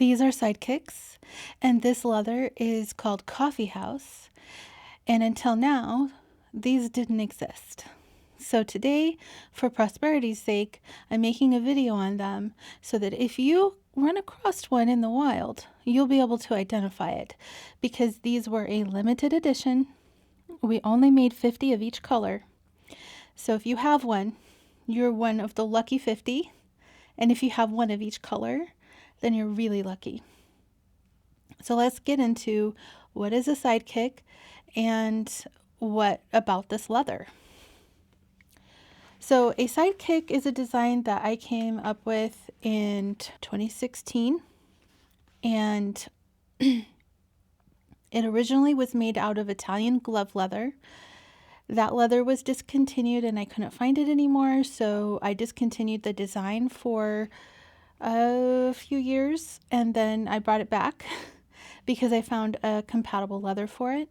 These are Sidekicks, and this leather is called Coffee House. And until now, these didn't exist. So today, for prosperity's sake, I'm making a video on them so that if you run across one in the wild, you'll be able to identify it, because these were a limited edition. We only made 50 of each color. So if you have one, you're one of the lucky 50. And if you have one of each color, then you're really lucky. So let's get into what is a sidekick and what about this leather. So a sidekick is a design that I came up with in 2016, and it originally was made out of Italian glove leather. That leather was discontinued and I couldn't find it anymore, so I discontinued the design for a few years, and then I brought it back because I found a compatible leather for it,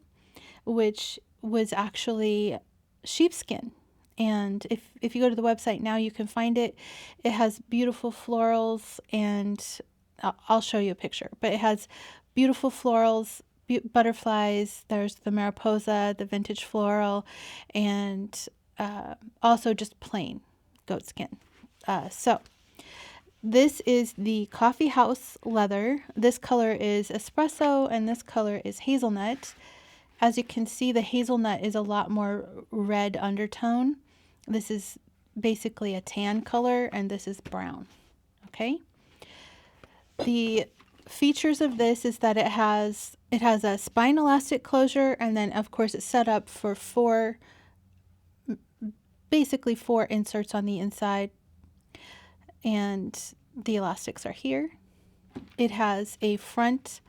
which was actually sheepskin. And if you go to the website now, you can find it. It has beautiful florals, and I'll show you a picture, but it has beautiful florals, butterflies. There's the mariposa, the vintage floral, and also just plain goat skin. So this is the Coffee House leather. This color is espresso and this color is hazelnut. As you can see, the hazelnut is a lot more red undertone. This is basically a tan color, and this is brown. Okay. The features of this is that it has a spine elastic closure, and then of course it's set up for basically four inserts on the inside, and the elastics are here. It has a front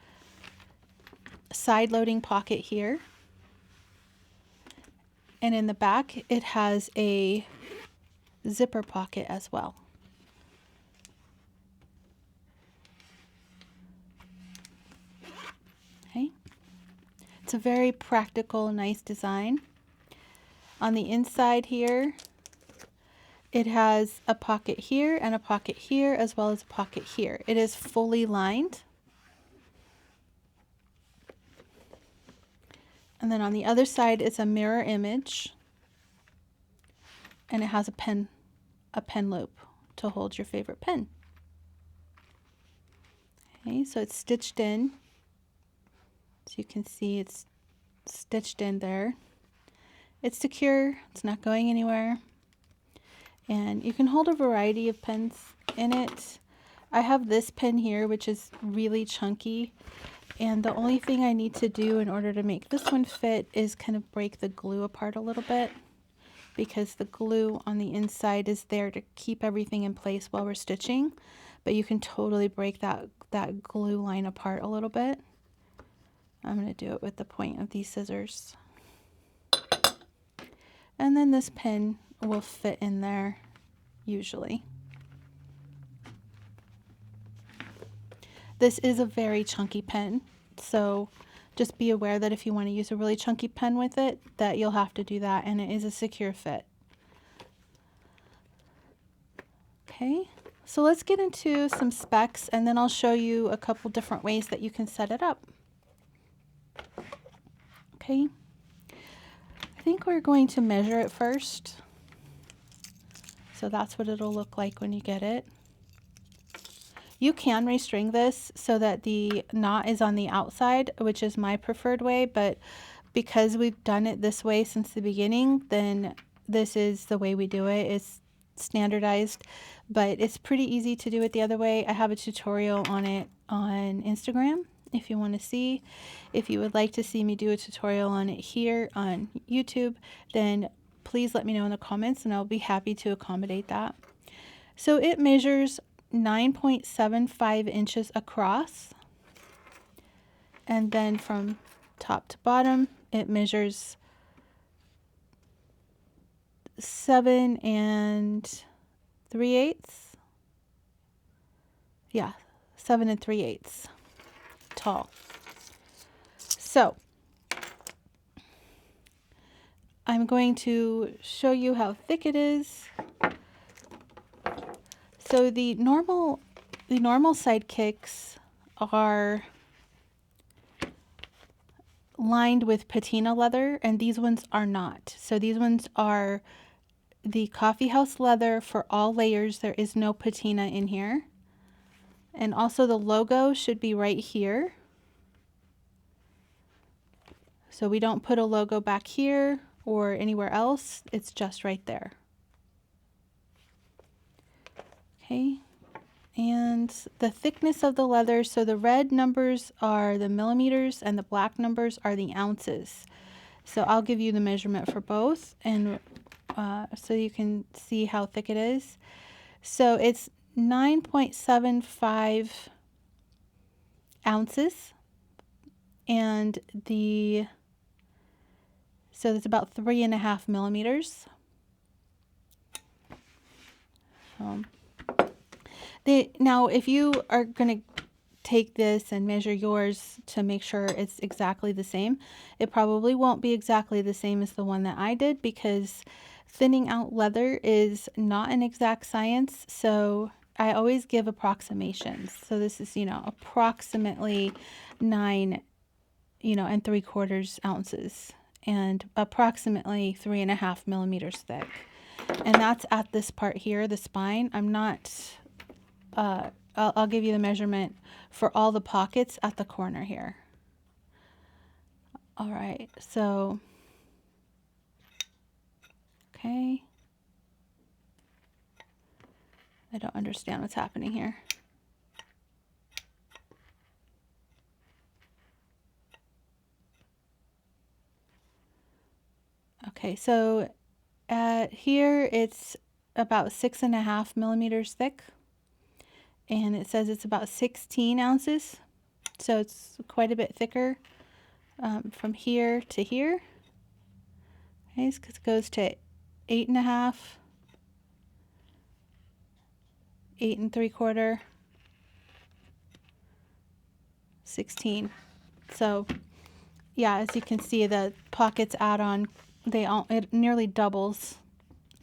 side loading pocket here, and in the back it has a zipper pocket as well. Okay, it's a very practical, nice design. On the inside here, it has a pocket here and a pocket here, as well as a pocket here. It is fully lined. And then on the other side, it's a mirror image, and it has a pen loop to hold your favorite pen. Okay, so it's stitched in. So you can see it's stitched in there. It's secure, it's not going anywhere. And you can hold a variety of pens in it. I have this pen here, which is really chunky. And the only thing I need to do in order to make this one fit is kind of break the glue apart a little bit, because the glue on the inside is there to keep everything in place while we're stitching. But you can totally break that glue line apart a little bit. I'm going to do it with the point of these scissors. And then this pen will fit in there usually. This is a very chunky pen, so just be aware that if you want to use a really chunky pen with it, that you'll have to do that, and it is a secure fit. Okay, so let's get into some specs, and then I'll show you a couple different ways that you can set it up. Okay, I think we're going to measure it first. So that's what it'll look like when you get it. You can restring this so that the knot is on the outside, which is my preferred way, but because we've done it this way since the beginning, then this is the way we do it. It's standardized, but it's pretty easy to do it the other way. I have a tutorial on it on Instagram if you want to see. If you would like to see me do a tutorial on it here on YouTube, then please let me know in the comments and I'll be happy to accommodate that. So it measures 9.75 inches across, and then from top to bottom it measures 7 3/8. Yeah, 7 3/8 tall. So I'm going to show you how thick it is. So the normal sidekicks are lined with patina leather, and these ones are not. So these ones are the coffee house leather for all layers. There is no patina in here. And also the logo should be right here. So we don't put a logo back here or anywhere else. It's just right there. Okay. And the thickness of the leather, so the red numbers are the millimeters and the black numbers are the ounces. So I'll give you the measurement for both, and so you can see how thick it is. So it's 9.75 ounces, and so it's about 3.5 millimeters. Now, if you are going to take this and measure yours to make sure it's exactly the same, it probably won't be exactly the same as the one that I did, because thinning out leather is not an exact science. So I always give approximations. So this is, approximately 9, and 3/4 ounces, and approximately 3.5 millimeters thick. And that's at this part here, the spine. I'm not, I'll give you the measurement for all the pockets at the corner here. All right, so, okay. I don't understand what's happening here. Okay, so at here it's about 6.5 millimeters thick, and it says it's about 16 ounces. So it's quite a bit thicker from here to here. Okay, because it goes to 8.5, 8 3/4, 16. So yeah, as you can see, the pockets add on, it nearly doubles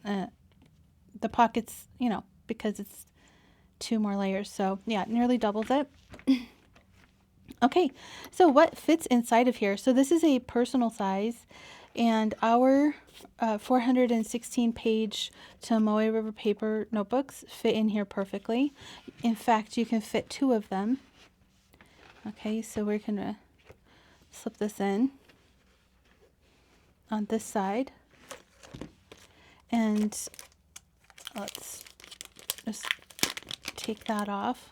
the pockets, because it's 2 more layers. So yeah, it nearly doubles it. Okay, so what fits inside of here? So this is a personal size, and our 416 page Tomoe River paper notebooks fit in here perfectly. In fact, you can fit 2 of them. Okay, so we're gonna slip this in on this side, and let's just take that off.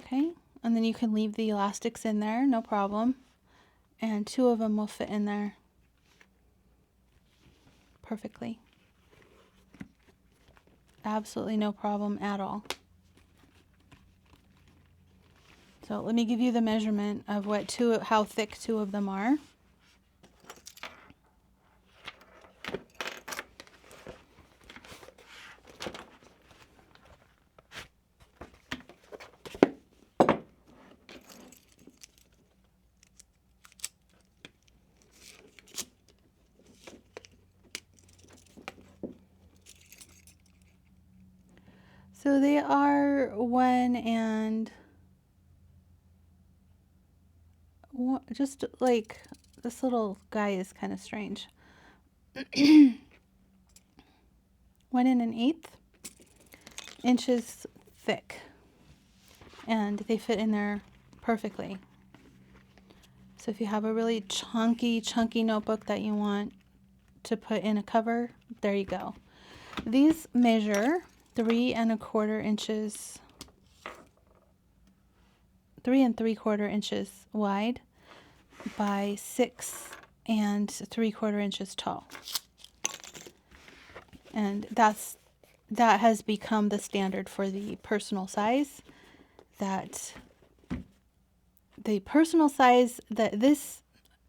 Okay, and then you can leave the elastics in there, no problem. And 2 of them will fit in there perfectly. Absolutely no problem at all. So let me give you the measurement of how thick 2 of them are. So they are 1 and 1, just like this little guy is kind of strange. 1 1/8 inches thick, and they fit in there perfectly. So if you have a really chunky notebook that you want to put in a cover, there you go. These measure 3 3/4 inches wide by 6 3/4 inches tall. And that has become the standard for the personal size.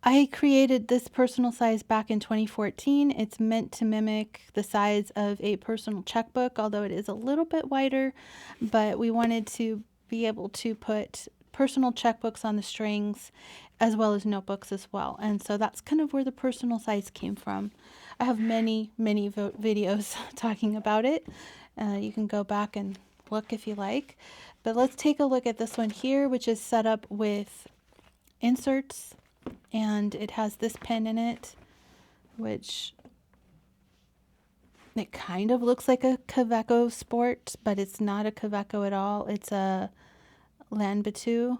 I created this personal size back in 2014. It's meant to mimic the size of a personal checkbook, although it is a little bit wider, but we wanted to be able to put personal checkbooks on the strings as well as notebooks as well. And so that's kind of where the personal size came from. I have many videos talking about it. You can go back and look if you like. But let's take a look at this one here, which is set up with inserts, and it has this pen in it, which it kind of looks like a Kaweco Sport, but it's not a Kaweco at all. It's a Lanbatau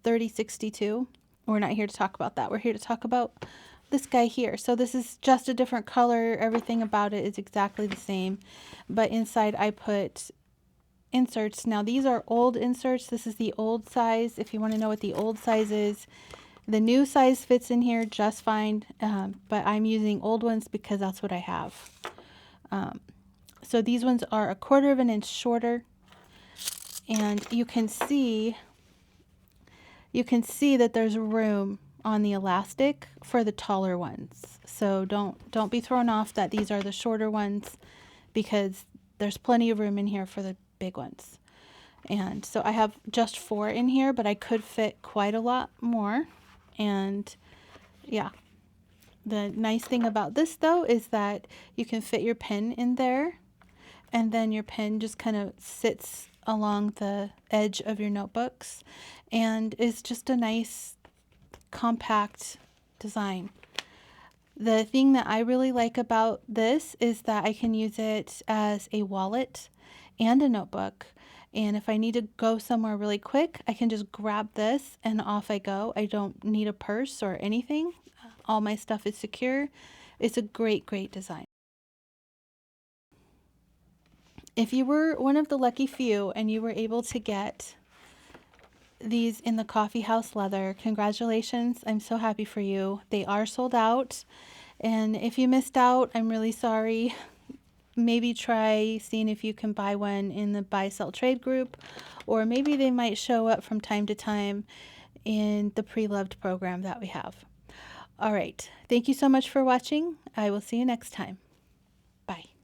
3062. We're not here to talk about that. We're here to talk about this guy here. So this is just a different color. Everything about it is exactly the same, but inside I put inserts. Now these are old inserts. This is the old size. If you want to know what the old size is, the new size fits in here just fine, but I'm using old ones because that's what I have. So these ones are 1/4 of an inch shorter, and you can see that there's room on the elastic for the taller ones. So don't be thrown off that these are the shorter ones, because there's plenty of room in here for the big ones. And so I have just 4 in here, but I could fit quite a lot more. And yeah, the nice thing about this though is that you can fit your pen in there, and then your pen just kind of sits along the edge of your notebooks and is just a nice compact design. The thing that I really like about this is that I can use it as a wallet and a notebook. And if I need to go somewhere really quick, I can just grab this and off I go. I don't need a purse or anything. All my stuff is secure. It's a great design. If you were one of the lucky few and you were able to get these in the coffee house leather, congratulations. I'm so happy for you. They are sold out. And if you missed out, I'm really sorry. Maybe try seeing if you can buy one in the buy sell trade group, or maybe they might show up from time to time in the pre-loved program that we have. All right. Thank you so much for watching. I will see you next time. Bye.